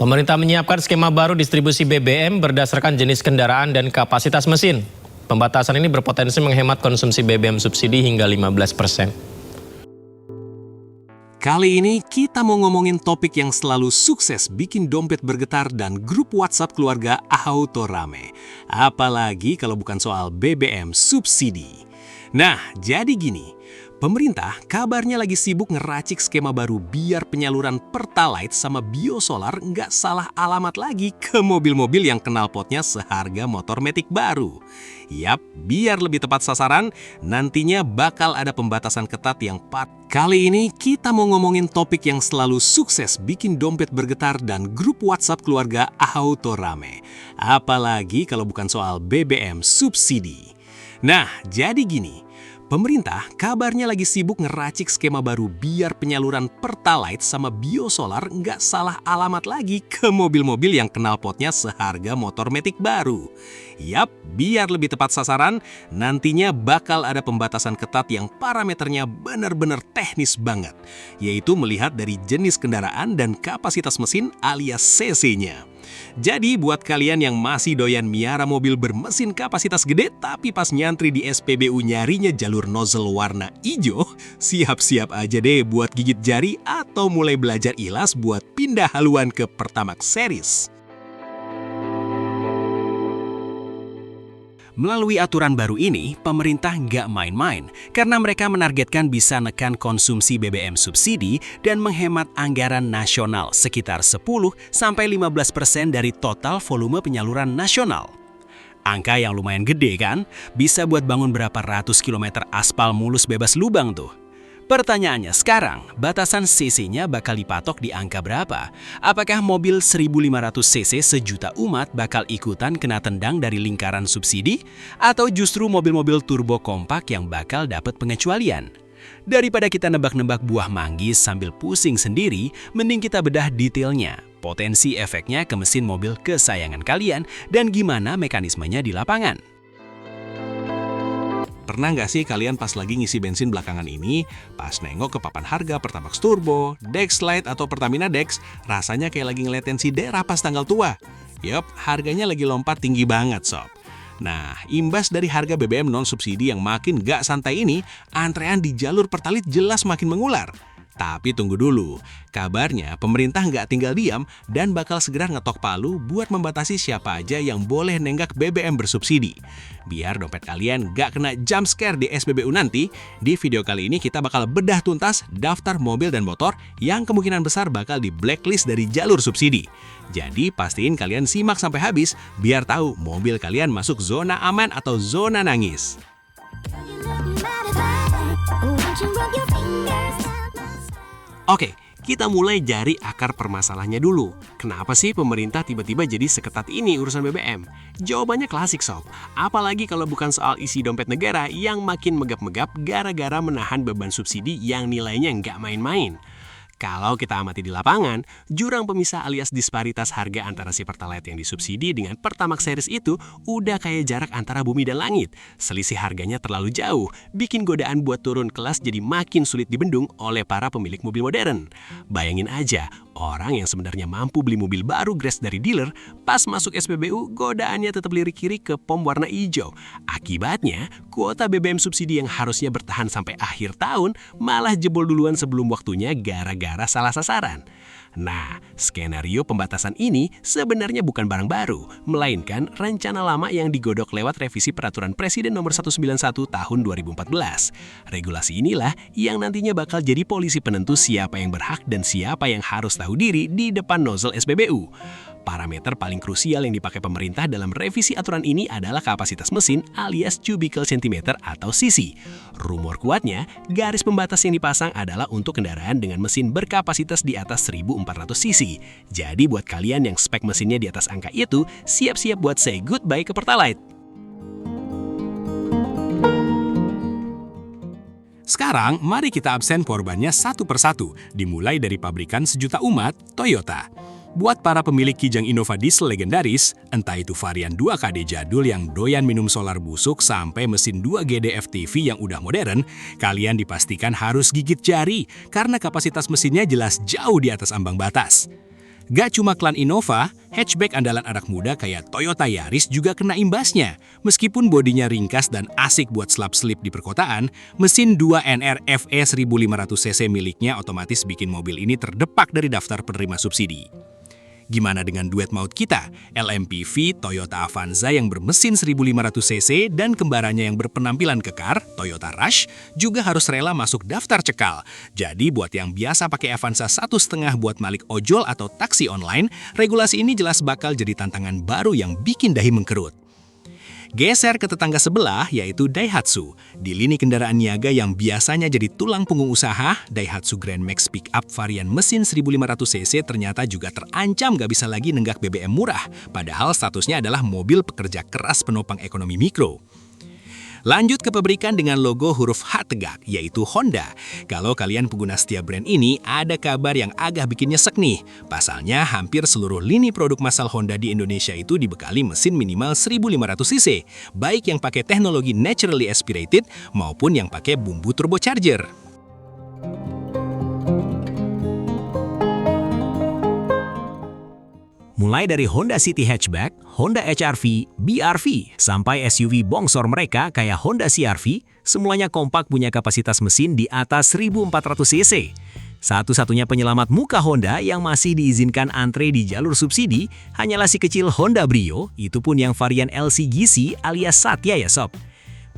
Pemerintah menyiapkan skema baru distribusi BBM berdasarkan jenis kendaraan dan kapasitas mesin. Pembatasan ini berpotensi menghemat konsumsi BBM subsidi hingga 15%. Kali ini kita mau ngomongin topik yang selalu sukses bikin dompet bergetar dan grup WhatsApp keluarga auto rame. Apalagi kalau bukan soal BBM subsidi. Nah, jadi gini. Pemerintah kabarnya lagi sibuk ngeracik skema baru biar penyaluran Pertalite sama biosolar nggak salah alamat lagi ke mobil-mobil yang knalpotnya seharga motor matic baru. Yap, biar lebih tepat sasaran, nantinya bakal ada pembatasan ketat yang Kali ini kita mau ngomongin topik yang selalu sukses bikin dompet bergetar dan grup WhatsApp keluarga auto rame. Apalagi kalau bukan soal BBM subsidi. Nah, jadi gini. Pemerintah kabarnya lagi sibuk ngeracik skema baru biar penyaluran Pertalite sama biosolar nggak salah alamat lagi ke mobil-mobil yang knalpotnya seharga motor matic baru. Yap, biar lebih tepat sasaran, nantinya bakal ada pembatasan ketat yang parameternya benar-benar teknis banget, yaitu melihat dari jenis kendaraan dan kapasitas mesin alias cc-nya. Jadi buat kalian yang masih doyan miara mobil bermesin kapasitas gede tapi pas nyantri di SPBU nyarinya jalur nozzle warna hijau, siap-siap aja deh buat gigit jari atau mulai belajar ilas buat pindah haluan ke Pertamax series. Melalui aturan baru ini, pemerintah nggak main-main karena mereka menargetkan bisa nekan konsumsi BBM subsidi dan menghemat anggaran nasional sekitar 10-15% dari total volume penyaluran nasional. Angka yang lumayan gede kan? Bisa buat bangun berapa ratus kilometer aspal mulus bebas lubang tuh. Pertanyaannya sekarang, batasan cc-nya bakal dipatok di angka berapa? Apakah mobil 1500 cc sejuta umat bakal ikutan kena tendang dari lingkaran subsidi? Atau justru mobil-mobil turbo kompak yang bakal dapat pengecualian? Daripada kita nebak-nebak buah manggis sambil pusing sendiri, mending kita bedah detailnya. Potensi efeknya ke mesin mobil kesayangan kalian dan gimana mekanismenya di lapangan. Pernah nggak sih kalian pas lagi ngisi bensin belakangan ini, pas nengok ke papan harga Pertamax Turbo, Dexlite atau Pertamina Dex, rasanya kayak lagi ngeliatin si Dera pas tanggal tua? Yup, harganya lagi lompat tinggi banget sob. Nah, imbas dari harga BBM non-subsidi yang makin nggak santai ini, antrean di jalur Pertalite jelas makin mengular. Tapi tunggu dulu, kabarnya pemerintah nggak tinggal diam dan bakal segera ngetok palu buat membatasi siapa aja yang boleh nenggak BBM bersubsidi. Biar dompet kalian nggak kena jump scare di SPBU nanti, di video kali ini kita bakal bedah tuntas daftar mobil dan motor yang kemungkinan besar bakal di blacklist dari jalur subsidi. Jadi pastiin kalian simak sampai habis biar tahu mobil kalian masuk zona aman atau zona nangis. Oke, kita mulai dari akar permasalahannya dulu. Kenapa sih pemerintah tiba-tiba jadi seketat ini urusan BBM? Jawabannya klasik sob, apalagi kalau bukan soal isi dompet negara yang makin megap-megap gara-gara menahan beban subsidi yang nilainya nggak main-main. Kalau kita amati di lapangan, jurang pemisah alias disparitas harga antara si Pertalite yang disubsidi dengan Pertamax series itu udah kayak jarak antara bumi dan langit. Selisih harganya terlalu jauh, bikin godaan buat turun kelas jadi makin sulit dibendung oleh para pemilik mobil modern. Bayangin aja, orang yang sebenarnya mampu beli mobil baru gratis dari dealer, pas masuk SPBU godaannya tetap lirik kiri ke pom warna hijau. Akibatnya, kuota BBM subsidi yang harusnya bertahan sampai akhir tahun malah jebol duluan sebelum waktunya gara-gara salah sasaran. Nah, skenario pembatasan ini sebenarnya bukan barang baru, melainkan rencana lama yang digodok lewat revisi Peraturan Presiden Nomor 191 Tahun 2014. Regulasi inilah yang nantinya bakal jadi polisi penentu siapa yang berhak dan siapa yang harus tahu diri di depan nozzle SPBU. Parameter paling krusial yang dipakai pemerintah dalam revisi aturan ini adalah kapasitas mesin alias cubicle centimeter atau cc. Rumor kuatnya, garis pembatas yang dipasang adalah untuk kendaraan dengan mesin berkapasitas di atas 1400 cc. Jadi buat kalian yang spek mesinnya di atas angka itu, siap-siap buat say goodbye ke Pertalite. Sekarang, mari kita absen korbannya satu persatu, dimulai dari pabrikan sejuta umat, Toyota. Buat para pemilik Kijang Innova diesel legendaris, entah itu varian 2KD jadul yang doyan minum solar busuk sampai mesin 2GD FTV yang udah modern, kalian dipastikan harus gigit jari karena kapasitas mesinnya jelas jauh di atas ambang batas. Gak cuma klan Innova, hatchback andalan anak muda kayak Toyota Yaris juga kena imbasnya. Meskipun bodinya ringkas dan asik buat selap-selip di perkotaan, mesin 2NR FE 1500cc miliknya otomatis bikin mobil ini terdepak dari daftar penerima subsidi. Gimana dengan duet maut kita, LMPV Toyota Avanza yang bermesin 1500cc dan kembarannya yang berpenampilan kekar, Toyota Rush, juga harus rela masuk daftar cekal. Jadi buat yang biasa pakai Avanza 1,5 buat malik ojol atau taksi online, regulasi ini jelas bakal jadi tantangan baru yang bikin dahi mengkerut. Geser ke tetangga sebelah, yaitu Daihatsu. Di lini kendaraan niaga yang biasanya jadi tulang punggung usaha, Daihatsu Grand Max Pickup varian mesin 1500cc ternyata juga terancam gak bisa lagi nenggak BBM murah, padahal statusnya adalah mobil pekerja keras penopang ekonomi mikro. Lanjut ke pabrikan dengan logo huruf H tegak, yaitu Honda. Kalau kalian pengguna setia brand ini, ada kabar yang agak bikin nyesek nih. Pasalnya, hampir seluruh lini produk massal Honda di Indonesia itu dibekali mesin minimal 1500cc, baik yang pakai teknologi naturally aspirated maupun yang pakai bumbu turbocharger. Mulai dari Honda City Hatchback, Honda HR-V, BR-V, sampai SUV bongsor mereka kayak Honda CR-V, semuanya kompak punya kapasitas mesin di atas 1400cc. Satu-satunya penyelamat muka Honda yang masih diizinkan antre di jalur subsidi hanyalah si kecil Honda Brio, itu pun yang varian LCGC alias Satya ya sob.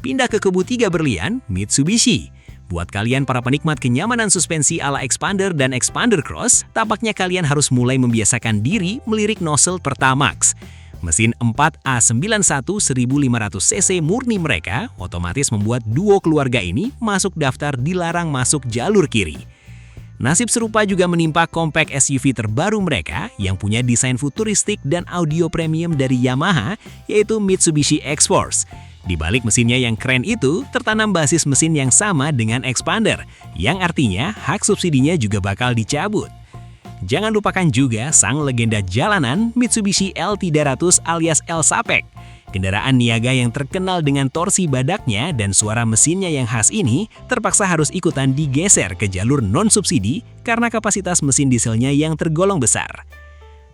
Pindah ke kubu 3 berlian, Mitsubishi. Buat kalian para penikmat kenyamanan suspensi ala Expander dan Expander Cross, tampaknya kalian harus mulai membiasakan diri melirik nozzle Pertamax. Mesin 4A91 1500cc murni mereka otomatis membuat duo keluarga ini masuk daftar dilarang masuk jalur kiri. Nasib serupa juga menimpa compact SUV terbaru mereka yang punya desain futuristik dan audio premium dari Yamaha, yaitu Mitsubishi X-Force. Di balik mesinnya yang keren itu, tertanam basis mesin yang sama dengan Expander, yang artinya hak subsidinya juga bakal dicabut. Jangan lupakan juga sang legenda jalanan Mitsubishi L300 alias L Sapek. Kendaraan niaga yang terkenal dengan torsi badaknya dan suara mesinnya yang khas ini terpaksa harus ikutan digeser ke jalur non-subsidi karena kapasitas mesin dieselnya yang tergolong besar.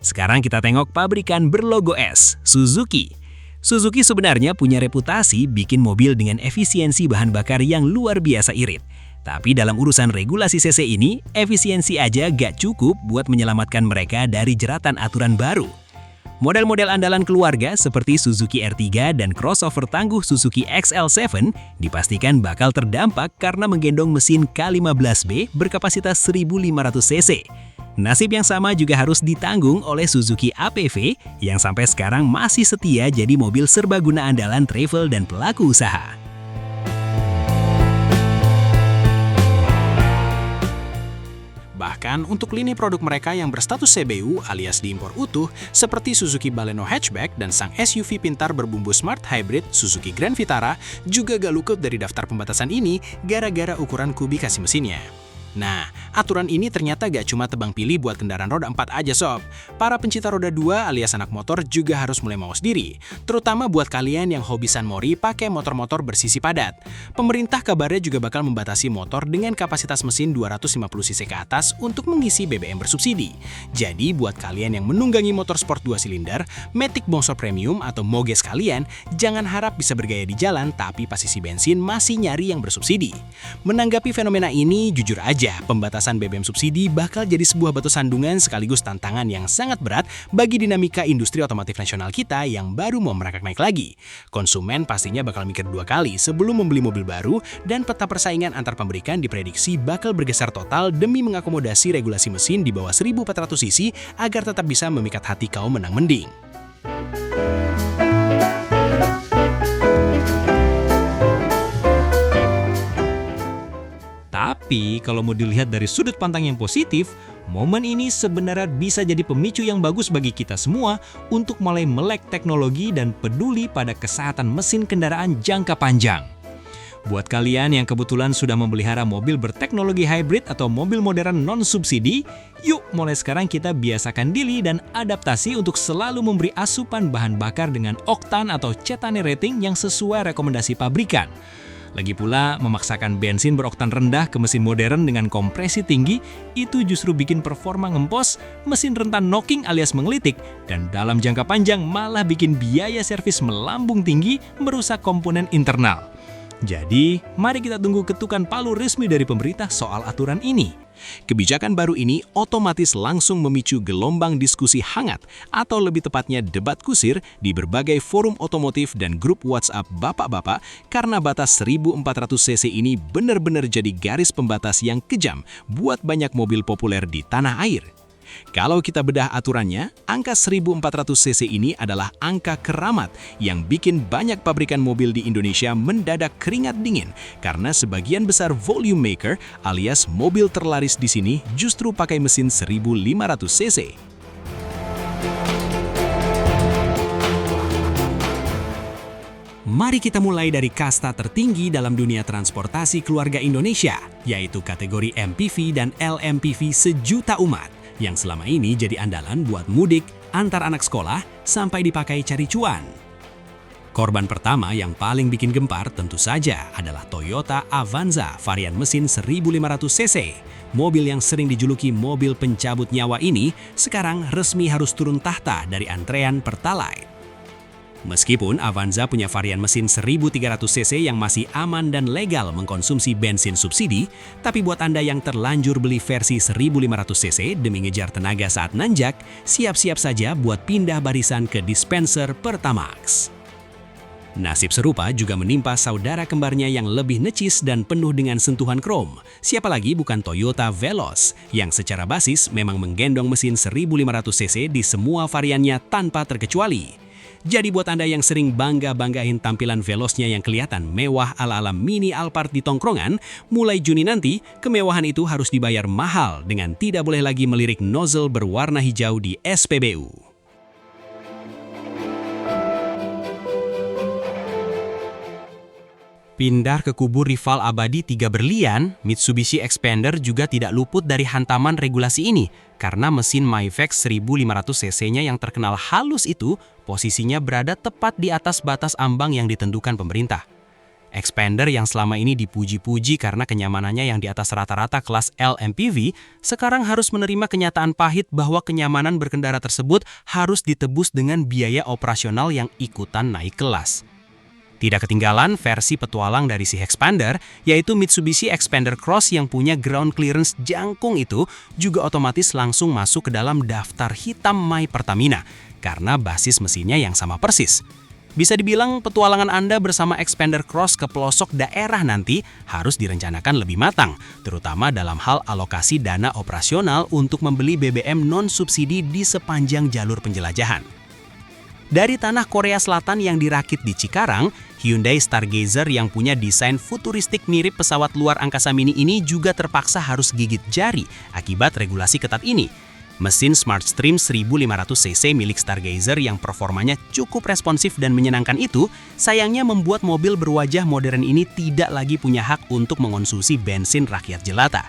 Sekarang kita tengok pabrikan berlogo S, Suzuki. Suzuki sebenarnya punya reputasi bikin mobil dengan efisiensi bahan bakar yang luar biasa irit. Tapi dalam urusan regulasi CC ini, efisiensi aja gak cukup buat menyelamatkan mereka dari jeratan aturan baru. Model-model andalan keluarga seperti Suzuki R3 dan crossover tangguh Suzuki XL7 dipastikan bakal terdampak karena menggendong mesin K15B berkapasitas 1500cc. Nasib yang sama juga harus ditanggung oleh Suzuki APV yang sampai sekarang masih setia jadi mobil serbaguna andalan travel dan pelaku usaha. Bahkan untuk lini produk mereka yang berstatus CBU alias diimpor utuh seperti Suzuki Baleno Hatchback dan sang SUV pintar berbumbu Smart Hybrid Suzuki Grand Vitara juga gak luput dari daftar pembatasan ini gara-gara ukuran kubikasi mesinnya. Nah, aturan ini ternyata gak cuma tebang pilih buat kendaraan roda 4 aja sob. Para pencinta roda 2 alias anak motor juga harus mulai mawas diri. Terutama buat kalian yang hobi San Mori pakai motor-motor bersisi padat. Pemerintah kabarnya juga bakal membatasi motor dengan kapasitas mesin 250cc ke atas untuk mengisi BBM bersubsidi. Jadi buat kalian yang menunggangi motor sport 2 silinder, Matic bongsor premium atau moge sekalian, jangan harap bisa bergaya di jalan tapi pas isi bensin masih nyari yang bersubsidi. Menanggapi fenomena ini, jujur aja pembatasan BBM subsidi bakal jadi sebuah batu sandungan sekaligus tantangan yang sangat berat bagi dinamika industri otomotif nasional kita yang baru mau merangkak naik lagi. Konsumen pastinya bakal mikir 2 kali sebelum membeli mobil baru dan peta persaingan antar pabrikan diprediksi bakal bergeser total demi mengakomodasi regulasi mesin di bawah 1400cc agar tetap bisa memikat hati kaum menang mending. Tapi kalau mau dilihat dari sudut pandang yang positif, momen ini sebenarnya bisa jadi pemicu yang bagus bagi kita semua untuk mulai melek teknologi dan peduli pada kesehatan mesin kendaraan jangka panjang. Buat kalian yang kebetulan sudah memelihara mobil berteknologi hybrid atau mobil modern non-subsidi, yuk mulai sekarang kita biasakan diri dan adaptasi untuk selalu memberi asupan bahan bakar dengan oktan atau cetane rating yang sesuai rekomendasi pabrikan. Lagi pula, memaksakan bensin beroktan rendah ke mesin modern dengan kompresi tinggi itu justru bikin performa ngempos, mesin rentan knocking alias menggelitik, dan dalam jangka panjang malah bikin biaya servis melambung tinggi merusak komponen internal. Jadi, mari kita tunggu ketukan palu resmi dari pemerintah soal aturan ini. Kebijakan baru ini otomatis langsung memicu gelombang diskusi hangat atau lebih tepatnya debat kusir di berbagai forum otomotif dan grup WhatsApp bapak-bapak karena batas 1400 cc ini benar-benar jadi garis pembatas yang kejam buat banyak mobil populer di tanah air. Kalau kita bedah aturannya, angka 1400 cc ini adalah angka keramat yang bikin banyak pabrikan mobil di Indonesia mendadak keringat dingin karena sebagian besar volume maker alias mobil terlaris di sini justru pakai mesin 1500 cc. Mari kita mulai dari kasta tertinggi dalam dunia transportasi keluarga Indonesia, yaitu kategori MPV dan LMPV sejuta umat, yang selama ini jadi andalan buat mudik, antar anak sekolah, sampai dipakai cari cuan. Korban pertama yang paling bikin gempar tentu saja adalah Toyota Avanza varian mesin 1500 cc. Mobil yang sering dijuluki mobil pencabut nyawa ini sekarang resmi harus turun tahta dari antrean Pertalite. Meskipun Avanza punya varian mesin 1300 cc yang masih aman dan legal mengkonsumsi bensin subsidi, tapi buat Anda yang terlanjur beli versi 1500 cc demi ngejar tenaga saat nanjak, siap-siap saja buat pindah barisan ke dispenser Pertamax. Nasib serupa juga menimpa saudara kembarnya yang lebih necis dan penuh dengan sentuhan krom. Siapa lagi bukan Toyota Veloz, yang secara basis memang menggendong mesin 1500 cc di semua variannya tanpa terkecuali. Jadi buat Anda yang sering bangga-banggain tampilan Veloznya yang kelihatan mewah ala-ala mini Alphard di tongkrongan, mulai Juni nanti, kemewahan itu harus dibayar mahal dengan tidak boleh lagi melirik nozzle berwarna hijau di SPBU. Pindah ke kubu rival abadi 3 berlian, Mitsubishi Xpander juga tidak luput dari hantaman regulasi ini karena mesin Mavex 1500 cc-nya yang terkenal halus itu posisinya berada tepat di atas batas ambang yang ditentukan pemerintah. Xpander yang selama ini dipuji-puji karena kenyamanannya yang di atas rata-rata kelas LMPV, sekarang harus menerima kenyataan pahit bahwa kenyamanan berkendara tersebut harus ditebus dengan biaya operasional yang ikutan naik kelas. Tidak ketinggalan versi petualang dari si Xpander, yaitu Mitsubishi Xpander Cross yang punya ground clearance jangkung itu juga otomatis langsung masuk ke dalam daftar hitam My Pertamina karena basis mesinnya yang sama persis. Bisa dibilang petualangan Anda bersama Xpander Cross ke pelosok daerah nanti harus direncanakan lebih matang, terutama dalam hal alokasi dana operasional untuk membeli BBM non-subsidi di sepanjang jalur penjelajahan. Dari tanah Korea Selatan yang dirakit di Cikarang, Hyundai Stargazer yang punya desain futuristik mirip pesawat luar angkasa mini ini juga terpaksa harus gigit jari akibat regulasi ketat ini. Mesin Smartstream 1500 cc milik Stargazer yang performanya cukup responsif dan menyenangkan itu, sayangnya membuat mobil berwajah modern ini tidak lagi punya hak untuk mengonsumsi bensin rakyat jelata.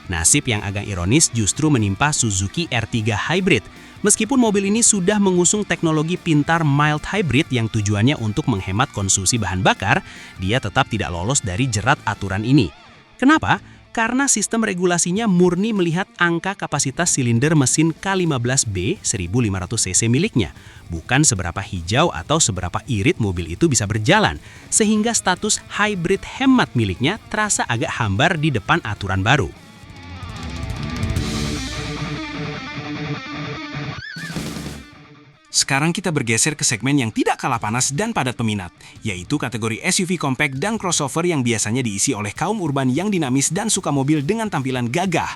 Nasib yang agak ironis justru menimpa Suzuki R3 Hybrid. Meskipun mobil ini sudah mengusung teknologi pintar mild hybrid yang tujuannya untuk menghemat konsumsi bahan bakar, dia tetap tidak lolos dari jerat aturan ini. Kenapa? Karena sistem regulasinya murni melihat angka kapasitas silinder mesin K15B 1500 cc miliknya, bukan seberapa hijau atau seberapa irit mobil itu bisa berjalan, sehingga status hybrid hemat miliknya terasa agak hambar di depan aturan baru. Sekarang kita bergeser ke segmen yang tidak kalah panas dan padat peminat, yaitu kategori SUV compact dan crossover yang biasanya diisi oleh kaum urban yang dinamis dan suka mobil dengan tampilan gagah.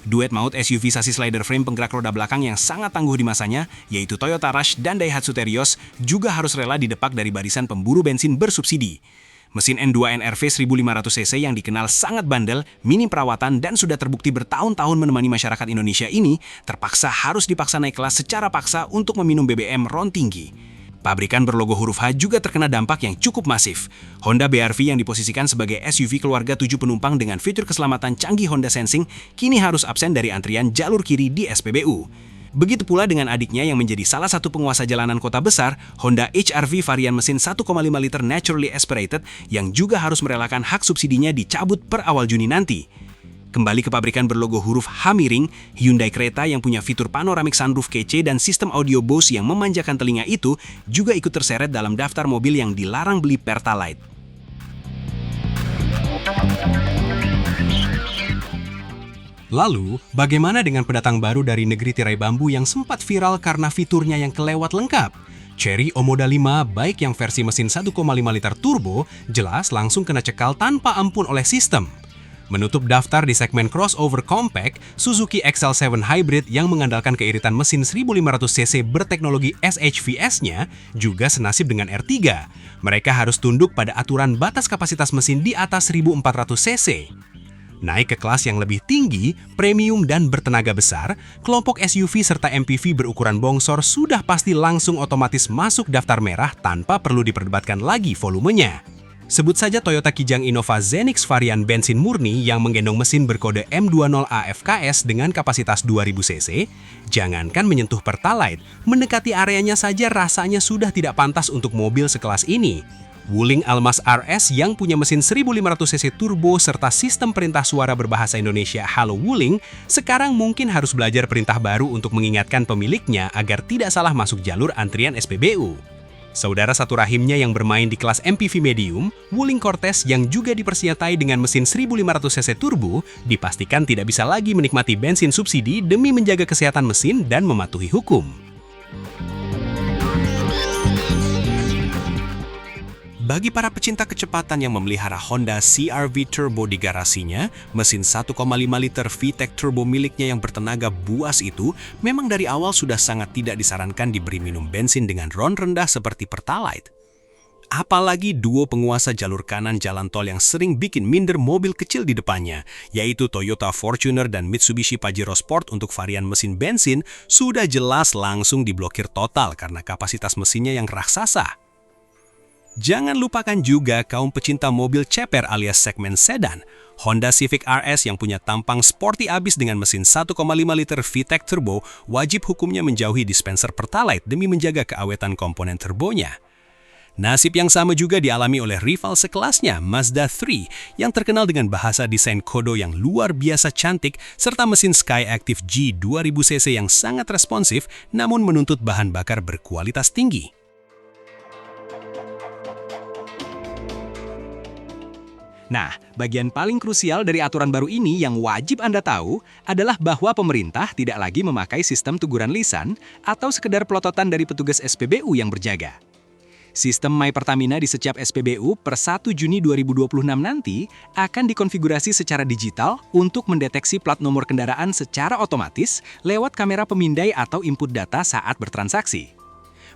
Duet maut SUV sasis slider frame penggerak roda belakang yang sangat tangguh di masanya, yaitu Toyota Rush dan Daihatsu Terios, juga harus rela didepak dari barisan pemburu bensin bersubsidi. Mesin N2 NRV 1500 cc yang dikenal sangat bandel, minim perawatan, dan sudah terbukti bertahun-tahun menemani masyarakat Indonesia ini, terpaksa harus dipaksa naik kelas secara paksa untuk meminum BBM RON tinggi. Pabrikan berlogo huruf H juga terkena dampak yang cukup masif. Honda BR-V yang diposisikan sebagai SUV keluarga 7 penumpang dengan fitur keselamatan canggih Honda Sensing, kini harus absen dari antrian jalur kiri di SPBU. Begitu pula dengan adiknya yang menjadi salah satu penguasa jalanan kota besar, Honda HR-V varian mesin 1,5 liter naturally aspirated yang juga harus merelakan hak subsidinya dicabut per awal Juni nanti. Kembali ke pabrikan berlogo huruf H miring, Hyundai Creta yang punya fitur panoramic sunroof kece dan sistem audio Bose yang memanjakan telinga itu juga ikut terseret dalam daftar mobil yang dilarang beli Pertalite. Lalu, bagaimana dengan pendatang baru dari negeri tirai bambu yang sempat viral karena fiturnya yang kelewat lengkap? Chery Omoda 5, baik yang versi mesin 1,5 liter turbo, jelas langsung kena cekal tanpa ampun oleh sistem. Menutup daftar di segmen crossover compact, Suzuki XL7 Hybrid yang mengandalkan keiritan mesin 1500cc berteknologi SHVS-nya juga senasib dengan R3. Mereka harus tunduk pada aturan batas kapasitas mesin di atas 1400cc. Naik ke kelas yang lebih tinggi, premium dan bertenaga besar, kelompok SUV serta MPV berukuran bongsor sudah pasti langsung otomatis masuk daftar merah tanpa perlu diperdebatkan lagi volumenya. Sebut saja Toyota Kijang Innova Zenix varian bensin murni yang menggendong mesin berkode M20 AFKS dengan kapasitas 2000cc, jangankan menyentuh Pertalite, mendekati areanya saja rasanya sudah tidak pantas untuk mobil sekelas ini. Wuling Almas RS yang punya mesin 1500cc turbo serta sistem perintah suara berbahasa Indonesia Halo Wuling sekarang mungkin harus belajar perintah baru untuk mengingatkan pemiliknya agar tidak salah masuk jalur antrian SPBU. Saudara satu rahimnya yang bermain di kelas MPV medium, Wuling Cortez yang juga dipersiatai dengan mesin 1500cc turbo, dipastikan tidak bisa lagi menikmati bensin subsidi demi menjaga kesehatan mesin dan mematuhi hukum. Bagi para pecinta kecepatan yang memelihara Honda CR-V Turbo di garasinya, mesin 1,5 liter VTEC Turbo miliknya yang bertenaga buas itu memang dari awal sudah sangat tidak disarankan diberi minum bensin dengan RON rendah seperti Pertalite. Apalagi duo penguasa jalur kanan jalan tol yang sering bikin minder mobil kecil di depannya, yaitu Toyota Fortuner dan Mitsubishi Pajero Sport untuk varian mesin bensin, sudah jelas langsung diblokir total karena kapasitas mesinnya yang raksasa. Jangan lupakan juga kaum pecinta mobil ceper alias segmen sedan. Honda Civic RS yang punya tampang sporty abis dengan mesin 1,5 liter VTEC Turbo wajib hukumnya menjauhi dispenser Pertalite demi menjaga keawetan komponen turbonya. Nasib yang sama juga dialami oleh rival sekelasnya, Mazda 3, yang terkenal dengan bahasa desain kodo yang luar biasa cantik serta mesin Skyactiv G 2000cc yang sangat responsif namun menuntut bahan bakar berkualitas tinggi. Nah, bagian paling krusial dari aturan baru ini yang wajib Anda tahu adalah bahwa pemerintah tidak lagi memakai sistem teguran lisan atau sekedar pelototan dari petugas SPBU yang berjaga. Sistem My Pertamina di setiap SPBU per 1 Juni 2026 nanti akan dikonfigurasi secara digital untuk mendeteksi plat nomor kendaraan secara otomatis lewat kamera pemindai atau input data saat bertransaksi.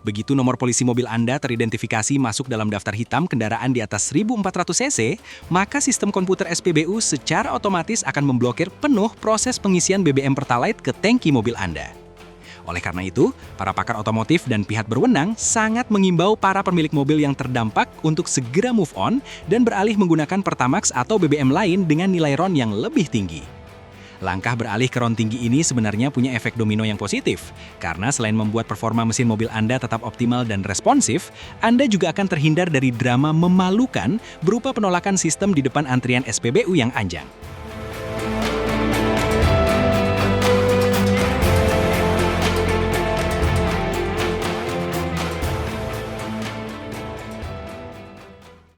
Begitu nomor polisi mobil Anda teridentifikasi masuk dalam daftar hitam kendaraan di atas 1400cc, maka sistem komputer SPBU secara otomatis akan memblokir penuh proses pengisian BBM Pertalite ke tangki mobil Anda. Oleh karena itu, para pakar otomotif dan pihak berwenang sangat mengimbau para pemilik mobil yang terdampak untuk segera move on dan beralih menggunakan Pertamax atau BBM lain dengan nilai RON yang lebih tinggi. Langkah beralih ke RON tinggi ini sebenarnya punya efek domino yang positif, karena selain membuat performa mesin mobil Anda tetap optimal dan responsif, Anda juga akan terhindar dari drama memalukan berupa penolakan sistem di depan antrian SPBU yang anjang.